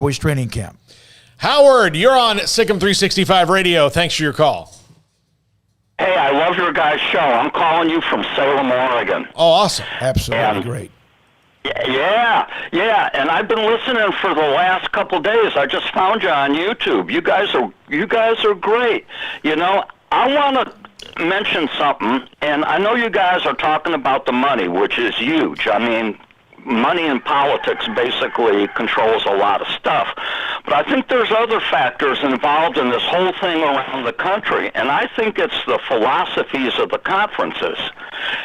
Cowboys training camp. Howard, you're on SicEm365 Radio. Thanks for your call. Hey, I love your guys' show. I'm calling you from Salem, Oregon. Oh, awesome. Absolutely great. Yeah, and I've been listening for the last couple days. I just found you on YouTube. You guys are great. You know, I want to mention something, and I know you guys are talking about the money, which is huge. I mean, money in politics basically controls a lot of stuff. But I think there's other factors involved in this whole thing around the country, and I think it's the philosophies of the conferences.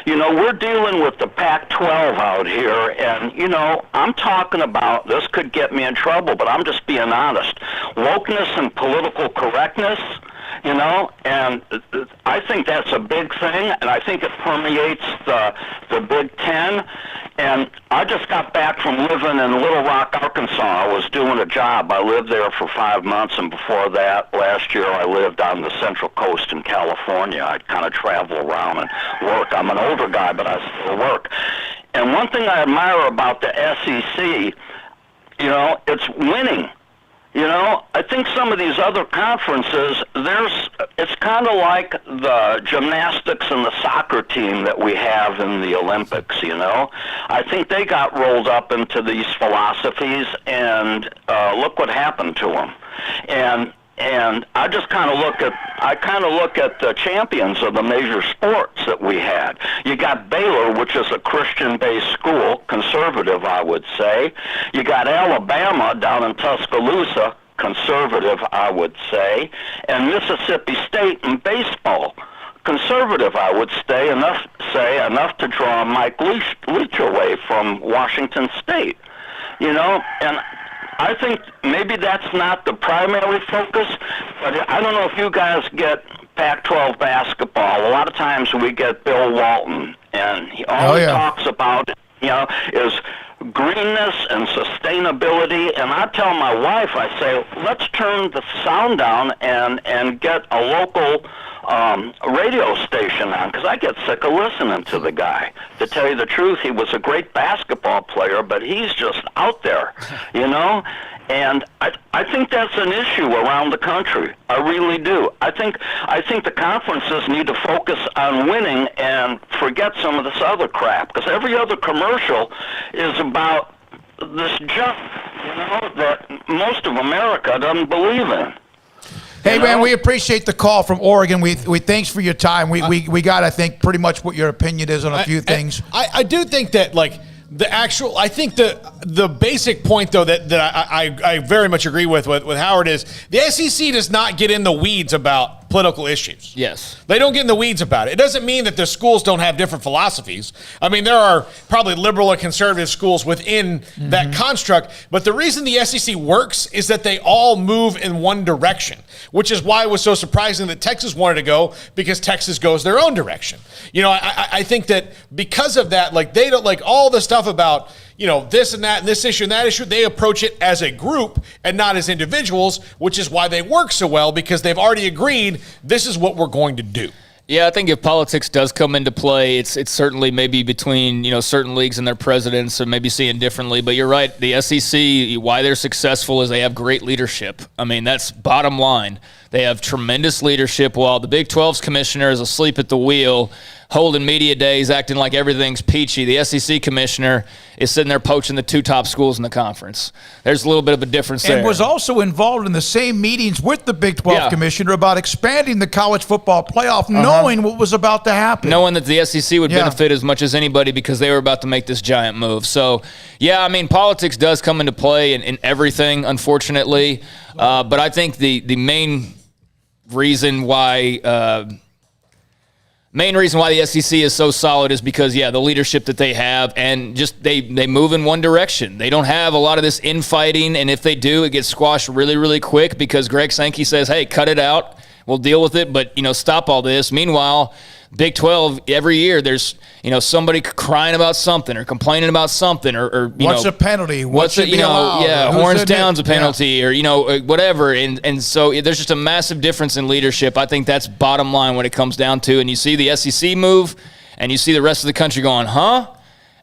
You know, we're dealing with the Pac-12 out here, and, you know, I'm talking about, this could get me in trouble, but I'm just being honest, wokeness and political correctness. You know, and I think that's a big thing, and I think it permeates the Big Ten. And I just got back from living in Little Rock, Arkansas. I was doing a job. I lived there for 5 months, and before that, last year, I lived on the Central Coast in California. I'd kind of travel around and work. I'm an older guy, but I still work. And one thing I admire about the SEC, you know, it's winning. You know, I think some of these other conferences, it's kind of like the gymnastics and the soccer team that we have in the Olympics, you know. I think they got rolled up into these philosophies, and look what happened to them. And I just kind of look at the champions of the major sports that we had. You got Baylor, which is a Christian-based school, conservative, I would say. You got Alabama down in Tuscaloosa, conservative, I would say. And Mississippi State in baseball, conservative, I would say enough to draw Mike Leach away from Washington State. You know, and I think maybe that's not the primary focus, but I don't know if you guys get Pac-12 basketball. A lot of times we get Bill Walton, and he talks about, you know, is greenness and sustainability. And I tell my wife, I say, let's turn the sound down and get a local radio station on, because I get sick of listening to the guy. To tell you the truth, he was a great basketball player, but he's just out there, you know? And I think that's an issue around the country. I really do. I think the conferences need to focus on winning and forget some of this other crap, because every other commercial is about this junk, you know, that most of America doesn't believe in. Hey, man, we appreciate the call from Oregon. We thanks for your time. We got, I think, pretty much what your opinion is on a few things. I do think that, like, I think the basic point, though, that I very much agree with Howard is the SEC does not get in the weeds about political issues. Yes. They don't get in the weeds about it. It doesn't mean that the schools don't have different philosophies. I mean, there are probably liberal and conservative schools within that construct, but the reason the SEC works is that they all move in one direction, which is why it was so surprising that Texas wanted to go, because Texas goes their own direction. You know, I think that because of that, like, they don't, like, all the stuff about, you know, this and that and this issue and that issue, they approach it as a group and not as individuals, which is why they work so well, because they've already agreed this is what we're going to do. Yeah, I think if politics does come into play, it's certainly maybe between, you know, certain leagues and their presidents, or maybe seeing differently. But you're right, the SEC, why they're successful is they have great leadership. I mean, that's bottom line. They have tremendous leadership, while the Big 12's commissioner is asleep at the wheel, holding media days, acting like everything's peachy. The SEC commissioner is sitting there poaching the two top schools in the conference. There's a little bit of a difference there. And was also involved in the same meetings with the Big 12 commissioner about expanding the college football playoff, knowing what was about to happen. Knowing that the SEC would benefit as much as anybody, because they were about to make this giant move. So, yeah, I mean, politics does come into play in everything, unfortunately. But I think the main reason why the SEC is so solid is because, the leadership that they have, and just they move in one direction. They don't have a lot of this infighting, and if they do, it gets squashed really, really quick, because Greg Sankey says, hey, cut it out. We'll deal with it, but, you know, stop all this. Meanwhile, Big 12, every year there's, you know, somebody crying about something or complaining about something, or you what's know, a penalty? What's a, you know, horns down's a penalty, or, you know, whatever. And so there's just a massive difference in leadership. I think that's bottom line when it comes down to, and you see the SEC move, and you see the rest of the country going, huh?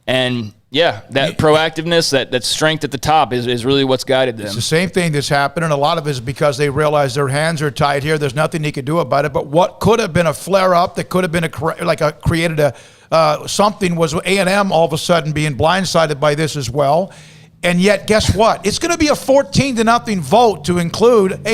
And Yeah, that proactiveness, that strength at the top is really what's guided them. It's the same thing that's happened, and a lot of it is because they realize their hands are tied here. There's nothing they could do about it. But what could have been a flare-up that could have been created something was A&M all of a sudden being blindsided by this as well. And yet, guess what? It's going to be a 14-0 vote to include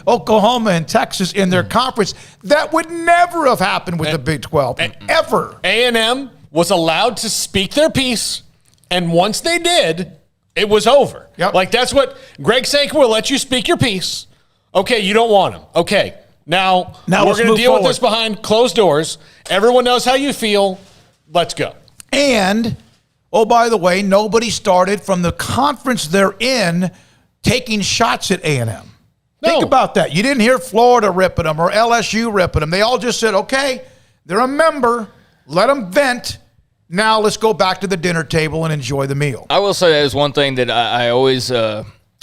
Oklahoma and Texas in their conference. That would never have happened with the Big 12, ever. A&M was allowed to speak their piece, and once they did, it was over. Yep. Like, that's what Greg Sank will let you speak your piece. Okay, you don't want him. Okay, now we're going to deal with this behind closed doors. Everyone knows how you feel. Let's go. And, oh, by the way, nobody started from the conference they're in taking shots at A&M. No. Think about that. You didn't hear Florida ripping them or LSU ripping them. They all just said, okay, they're a member. Let them vent. Now let's go back to the dinner table and enjoy the meal. I will say that is one thing that I always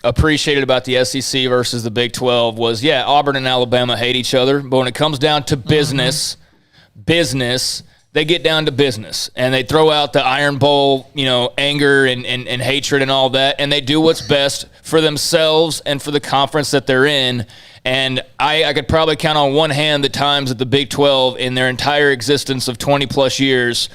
appreciated about the SEC versus the Big 12 was, Auburn and Alabama hate each other, but when it comes down to business, they get down to business, and they throw out the Iron Bowl, anger and hatred and all that, and they do what's best for themselves and for the conference that they're in. And I could probably count on one hand the times that the Big 12 in their entire existence of 20-plus years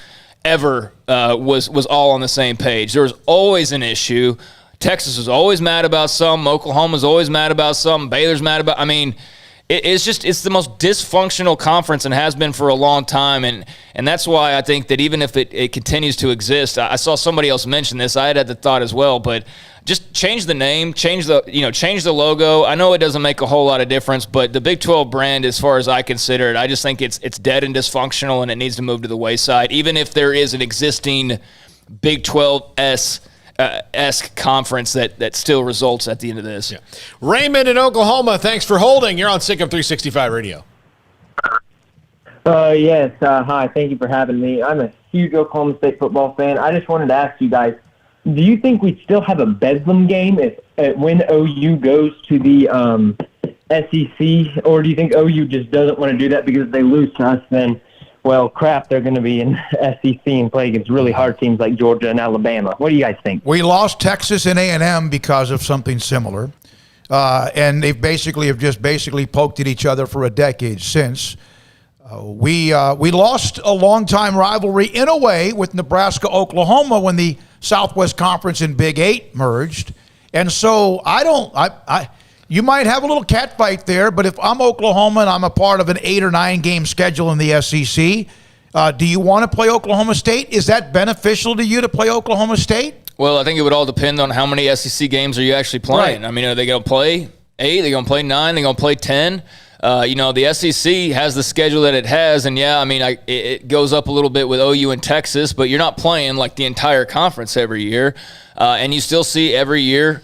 ever was all on the same page. There was always an issue. Texas was always mad about something. Oklahoma's always mad about something. Baylor's mad about – I mean – it's the most dysfunctional conference and has been for a long time, and that's why I think that even if it continues to exist, I saw somebody else mention this. I had the thought as well, but just change the name, change the logo. I know it doesn't make a whole lot of difference, but the Big 12 brand, as far as I consider it, I just think it's dead and dysfunctional, and it needs to move to the wayside, even if there is an existing Big 12 esque conference that still results at the end of this. Yeah. Raymond in Oklahoma, thanks for holding. You're on SicEm365 Radio. Yes. Hi. Thank you for having me. I'm a huge Oklahoma State football fan. I just wanted to ask you guys, do you think we'd still have a Bedlam game when OU goes to the SEC, or do you think OU just doesn't want to do that because if they lose to us, then well, crap, they're going to be in SEC and play against really hard teams like Georgia and Alabama. What do you guys think? We lost Texas and A&M because of something similar, and they have just poked at each other for a decade since. We lost a long-time rivalry in a way with Nebraska-Oklahoma when the Southwest Conference and Big 8 merged, and so you might have a little cat fight there, but if I'm Oklahoma and I'm a part of an 8 or 9 game schedule in the SEC, do you want to play Oklahoma State? Is that beneficial to you to play Oklahoma State? Well, I think it would all depend on how many SEC games are you actually playing. Right. I mean, are they going to play 8? Are they going to play 9? Are they going to play 10? The SEC has the schedule that it has, and it goes up a little bit with OU and Texas, but you're not playing like the entire conference every year, and you still see every year.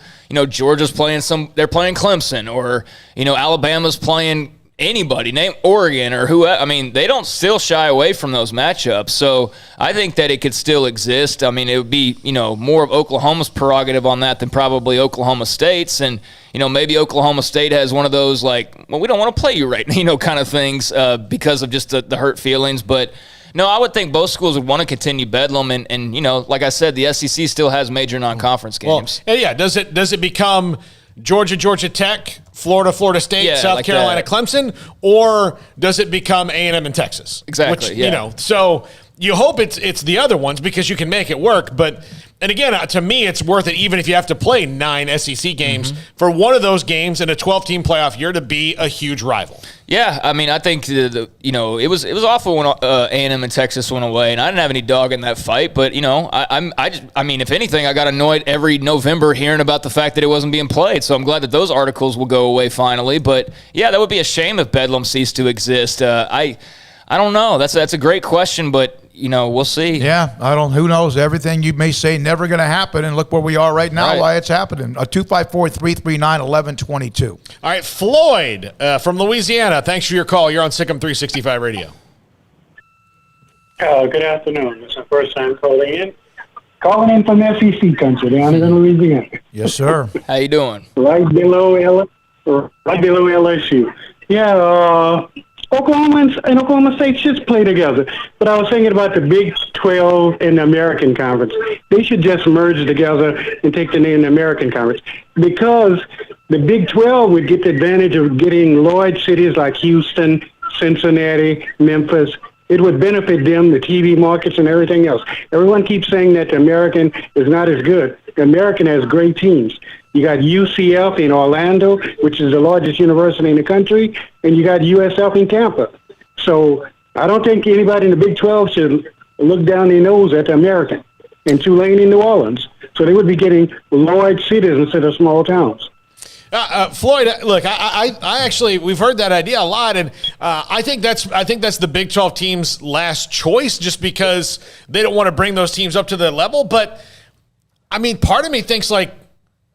Georgia's playing they're playing Clemson, or, Alabama's playing anybody, name Oregon or who. I mean, they don't still shy away from those matchups. So I think that it could still exist. I mean, it would be, more of Oklahoma's prerogative on that than probably Oklahoma State's. And, maybe Oklahoma State has one of those like, well, we don't want to play you right, kind of things because of just the hurt feelings. But no, I would think both schools would want to continue Bedlam, and like I said, the SEC still has major non-conference games. Well, yeah. Does it become Georgia Tech, Florida State, South Carolina, Clemson, or does it become A&M and Texas? Exactly. So you hope it's the other ones because you can make it work, but. And again, to me, it's worth it even if you have to play 9 SEC games for one of those games in a 12-team playoff year to be a huge rival. Yeah, I mean, I think it was awful when A&M and Texas went away, and I didn't have any dog in that fight. But I mean, if anything, I got annoyed every November hearing about the fact that it wasn't being played. So I'm glad that those articles will go away finally. But yeah, that would be a shame if Bedlam ceased to exist. I don't know. That's a great question, but. We'll see. Yeah, who knows? Everything you may say never going to happen, and look where we are right now, why it's happening. 254-339-1122. All right, Floyd from Louisiana, thanks for your call. You're on SicEm365 Radio. Good afternoon. It's my first time calling in. Calling in from SEC country, down in Louisiana. Yes, sir. How you doing? Right below LSU. Yeah, Oklahoma and Oklahoma State should play together. But I was thinking about the Big 12 and the American Conference. They should just merge together and take the name the American Conference, because the Big 12 would get the advantage of getting Lloyd cities like Houston, Cincinnati, Memphis. It would benefit them, the TV markets and everything else. Everyone keeps saying that the American is not as good. The American has great teams. You got UCF in Orlando, which is the largest university in the country, and you got USF in Tampa. So I don't think anybody in the Big 12 should look down their nose at the American. And Tulane in New Orleans. So they would be getting large cities instead of small towns. Floyd, look, I actually, we've heard that idea a lot, and I think that's the Big 12 team's last choice, just because they don't want to bring those teams up to the level. But I mean, part of me thinks like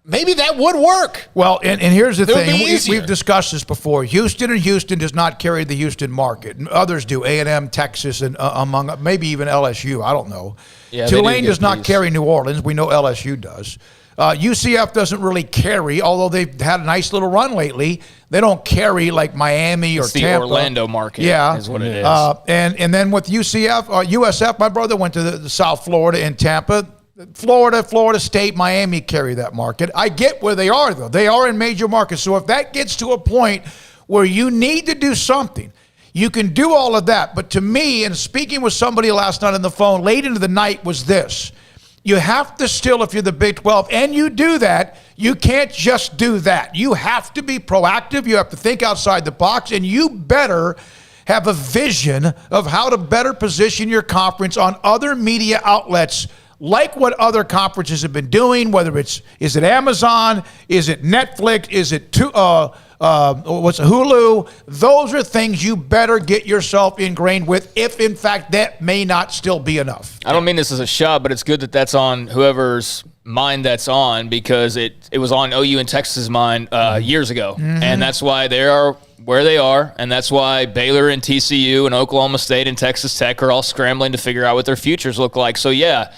maybe that would work. Well, and here's the thing. Easier. We've discussed this before. Houston does not carry the Houston market. Others do. A&M, Texas, and among maybe even LSU. I don't know. Yeah, Tulane does not carry New Orleans. We know LSU does. UCF doesn't really carry, although they've had a nice little run lately. They don't carry like Miami or It's the Tampa. Orlando market is what it is. And then with USF, my brother went to the South Florida and Tampa. Florida State, Miami carry that market. I get where they are, though. They are in major markets. So if that gets to a point where you need to do something, you can do all of that. But to me, and speaking with somebody last night on the phone, late into the night, was this. You have to still, if you're the Big 12, and you do that, you can't just do that. You have to be proactive. You have to think outside the box, and you better have a vision of how to better position your conference on other media outlets, like what other conferences have been doing, whether is it Amazon, is it Netflix, is it Hulu? Those are things you better get yourself ingrained with, if in fact that may not still be enough. I don't mean this as a shot, but it's good that that's on whoever's mind that's on, because it was on OU and Texas' mind years ago. Mm-hmm. And that's why they are where they are, and that's why Baylor and TCU and Oklahoma State and Texas Tech are all scrambling to figure out what their futures look like. So yeah,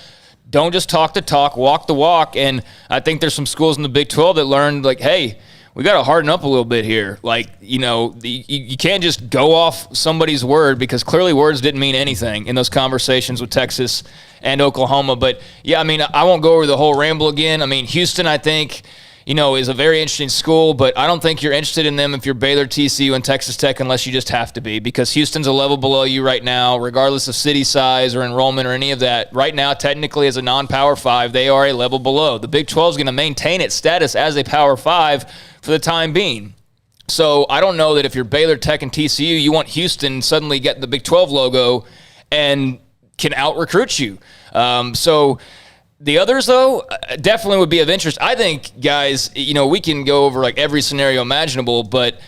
don't just talk the talk, walk the walk. And I think there's some schools in the Big 12 that learned, like, hey, we got to harden up a little bit here. Like, you can't just go off somebody's word, because clearly words didn't mean anything in those conversations with Texas and Oklahoma. But, yeah, I mean, I won't go over the whole ramble again. I mean, Houston, I think, is a very interesting school, but I don't think you're interested in them if you're Baylor, TCU, and Texas Tech, unless you just have to be, because Houston's a level below you right now, regardless of city size or enrollment or any of that. Right now, technically, as a non-Power 5, they are a level below. The Big 12 is going to maintain its status as a Power 5 for the time being. So I don't know that if you're Baylor, Tech, and TCU, you want Houston suddenly get the Big 12 logo and can out-recruit you. So the others, though, definitely would be of interest. I think, guys, we can go over like every scenario imaginable, but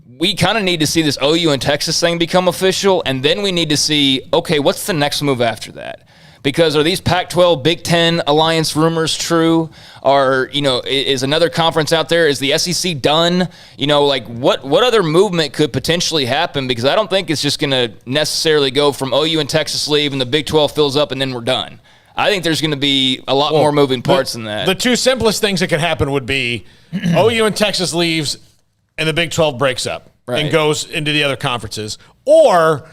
we kind of need to see this OU and Texas thing become official, and then we need to see, okay, what's the next move after that? Because are these Pac-12, Big Ten alliance rumors true? Is another conference out there? Is the SEC done? What other movement could potentially happen? Because I don't think it's just going to necessarily go from OU and Texas leave and the Big 12 fills up and then we're done. I think there's going to be a lot more moving parts than that. The two simplest things that could happen would be OU and Texas leaves and the Big 12 breaks up and goes into the other conferences. Or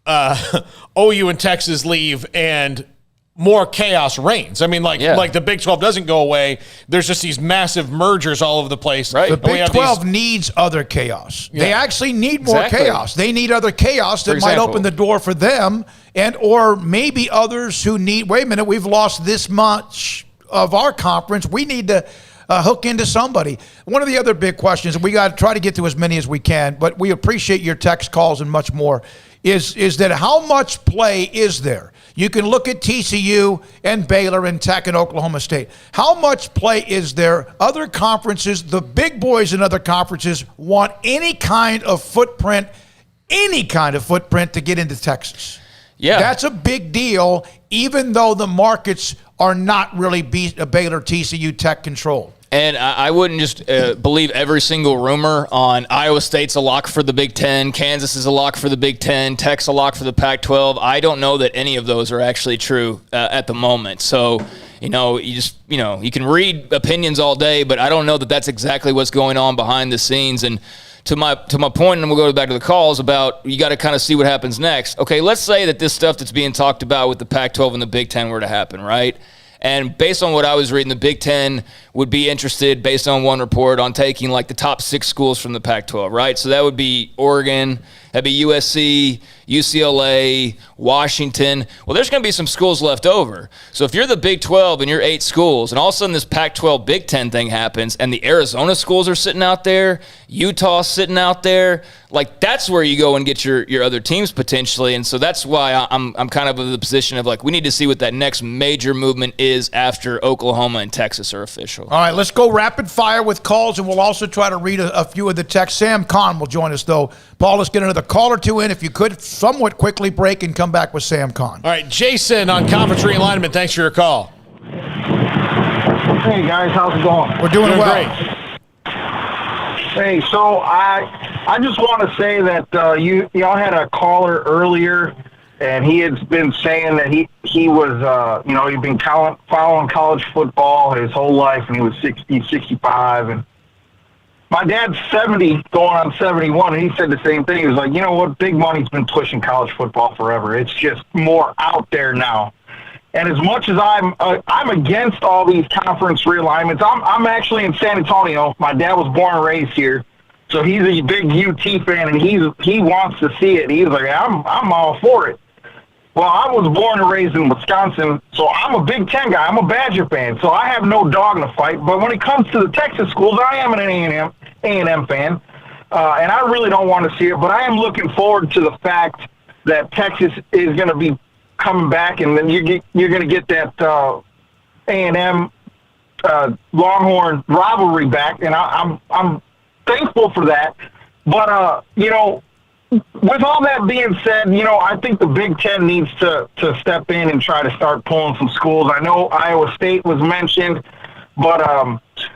OU and Texas leave and more chaos reigns. I mean, like the Big 12 doesn't go away. There's just these massive mergers all over the place. Right. The Big 12 needs other chaos. Yeah. They actually need more chaos. They need other chaos that might open the door for them, and or maybe others who need, wait a minute, we've lost this much of our conference. We need to hook into somebody. One of the other big questions, and we got to try to get to as many as we can, but we appreciate your text calls and much more, is that how much play is there? You can look at TCU and Baylor and Tech and Oklahoma State. How much play is there? Other conferences, the big boys in other conferences want any kind of footprint to get into Texas. Yeah. That's a big deal, even though the markets are not really Baylor, TCU, Tech controlled. And I wouldn't just believe every single rumor on Iowa State's a lock for the Big Ten, Kansas is a lock for the Big Ten, Tech's a lock for the Pac-12. I don't know that any of those are actually true at the moment. So, you can read opinions all day, but I don't know that that's exactly what's going on behind the scenes. And to my point, and we'll go back to the calls about you got to kind of see what happens next. Okay, let's say that this stuff that's being talked about with the Pac-12 and the Big Ten were to happen, right? And based on what I was reading, the Big Ten would be interested, based on one report, on taking like the top 6 schools from the Pac-12, right? So that would be Oregon, that'd be USC, UCLA, Washington. Well, there's going to be some schools left over. So if you're the Big 12 and you're 8 schools, and all of a sudden this Pac-12 Big 10 thing happens, and the Arizona schools are sitting out there, Utah's sitting out there, like that's where you go and get your other teams potentially. And so that's why I'm kind of in the position of like, we need to see what that next major movement is after Oklahoma and Texas are official. All right, let's go rapid fire with calls, and we'll also try to read a few of the texts. Sam Kahn will join us, though. Paul, let's get another call or two in. If you could somewhat quickly break and come back with Sam Kahn. All right, Jason on Conference Realignment, thanks for your call. Hey, guys, how's it going? We're doing well. Great. Hey, so I just want to say that y'all had a caller earlier, and he had been saying that he was, he'd been following college football his whole life, and he was 65, and my dad's 70, going on 71, and he said the same thing. He was like, you know what, big money's been pushing college football forever. It's just more out there now. And as much as I'm against all these conference realignments, I'm actually in San Antonio. My dad was born and raised here, so he's a big UT fan, and he wants to see it. He's like, I'm all for it. Well, I was born and raised in Wisconsin, so I'm a Big Ten guy. I'm a Badger fan, so I have no dog in the fight. But when it comes to the Texas schools, I am an A&M fan, and I really don't want to see it. But I am looking forward to the fact that Texas is going to be coming back, and then you're going to get that A&M Longhorn rivalry back, and I'm thankful for that. But with all that being said, I think the Big Ten needs to step in and try to start pulling some schools. I know Iowa State was mentioned, but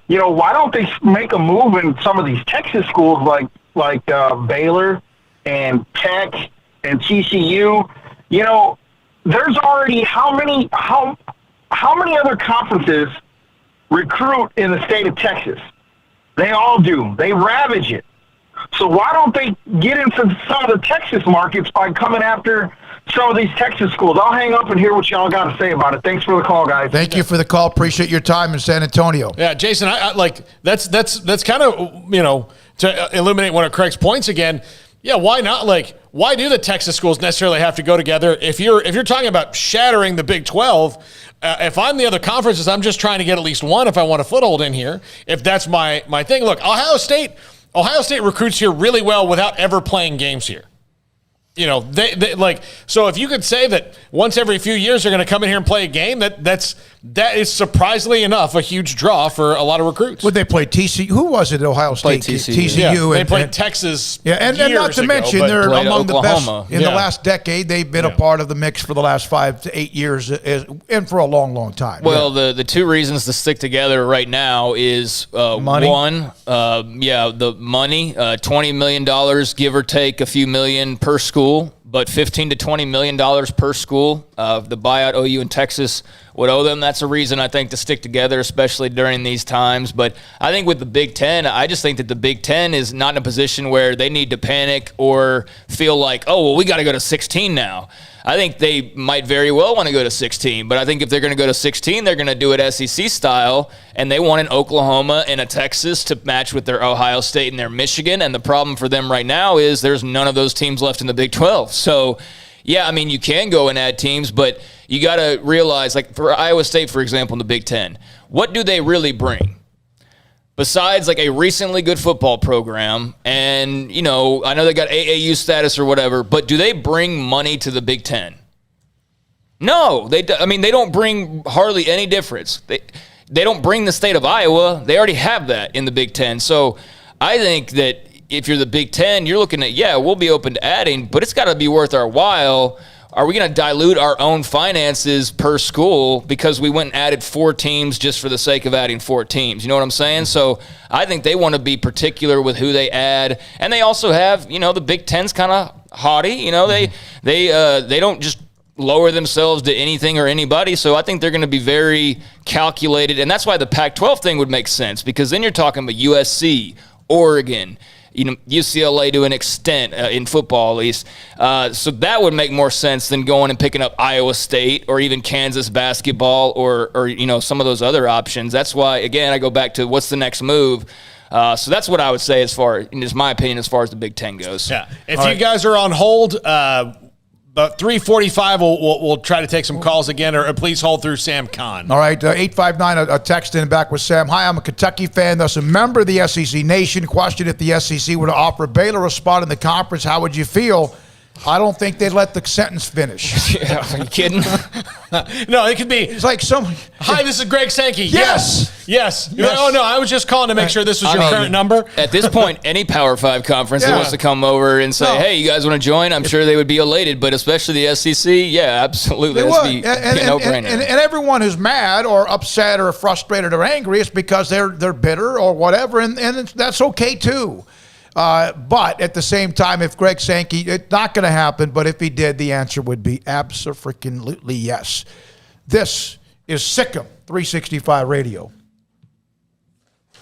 why don't they make a move in some of these Texas schools like Baylor and Tech and TCU? There's already how many other conferences recruit in the state of Texas? They all do. They ravage it. So why don't they get into some of the Texas markets by coming after some of these Texas schools? I'll hang up and hear what y'all got to say about it. Thanks for the call, guys. Thank you for the call. Appreciate your time in San Antonio. Yeah, Jason, I like that's kind of to illuminate one of Craig's points again. Yeah, why not? Like, why do the Texas schools necessarily have to go together? If you're talking about shattering the Big 12, if I'm the other conferences, I'm just trying to get at least one if I want a foothold in here. If that's my thing. Look, Ohio State recruits here really well without ever playing games here. They like, so if you could say that once every few years they're going to come in here and play a game, that is surprisingly enough a huge draw for a lot of recruits. Would they play TCU? Who was it? Ohio State. TCU. Yeah, they played Texas. Yeah, and not to mention they're among Oklahoma. the best in the last decade. They've been a part of the mix for the last 5 to 8 years, and for a long, long time. Well, the two reasons to stick together right now is money. One, the money, $20 million, give or take a few million per school. But $15 to $20 million per school. The buyout OU in Texas would owe them. That's a reason, I think, to stick together, especially during these times. But I think with the Big Ten, I just think that the Big Ten is not in a position where they need to panic or feel like, oh, well, we got to go to 16 now. I think they might very well want to go to 16, but I think if they're going to go to 16, they're going to do it SEC style, and they want an Oklahoma and a Texas to match with their Ohio State and their Michigan, and the problem for them right now is there's none of those teams left in the Big 12. So, yeah, I mean, you can go and add teams, but you got to realize, like for Iowa State, for example, in the Big 10, what do they really bring? Besides like a recently good football program, and, I know they got AAU status or whatever, but do they bring money to the Big Ten? No, they don't bring hardly any difference. They don't bring the state of Iowa. They already have that in the Big Ten. So I think that if you're the Big Ten, you're looking at, we'll be open to adding, but it's got to be worth our while. Are we going to dilute our own finances per school because we went and added 4 teams just for the sake of adding 4 teams? You know what I'm saying? So I think they want to be particular with who they add. And they also have, the Big Ten's kind of haughty. They don't just lower themselves to anything or anybody. So I think they're going to be very calculated. And that's why the Pac-12 thing would make sense, because then you're talking about USC, Oregon, UCLA to an extent in football at least. So that would make more sense than going and picking up Iowa State or even Kansas basketball or some of those other options. That's why, again, I go back to what's the next move. So that's what I would say as far as my opinion as far as the Big Ten goes. Yeah. If you guys are on hold, about 3:45, we'll try to take some calls again, or please hold through Sam Kahn. All right, 859, a text in back with Sam. Hi, I'm a Kentucky fan, thus a member of the SEC Nation. Question, if the SEC were to offer Baylor a spot in the conference, how would you feel? I don't think they'd let the sentence finish. Yeah, are you kidding? No, it could be. It's like some. Hi, this is Greg Sankey. Yes. Yes. Oh, no, I was just calling to make sure this was your current number. At this point, any Power 5 conference that wants to come over and say, hey, you guys want to join? I'm sure they would be elated, but especially the SEC, yeah, absolutely. They That'd would. be a no-brainer. And everyone who's mad or upset or frustrated or angry is because they're bitter or whatever, and that's okay too. But at the same time, if Greg Sankey, it's not going to happen, but if he did, the answer would be abso-freaking-lutely yes. This is SicEm365 Radio.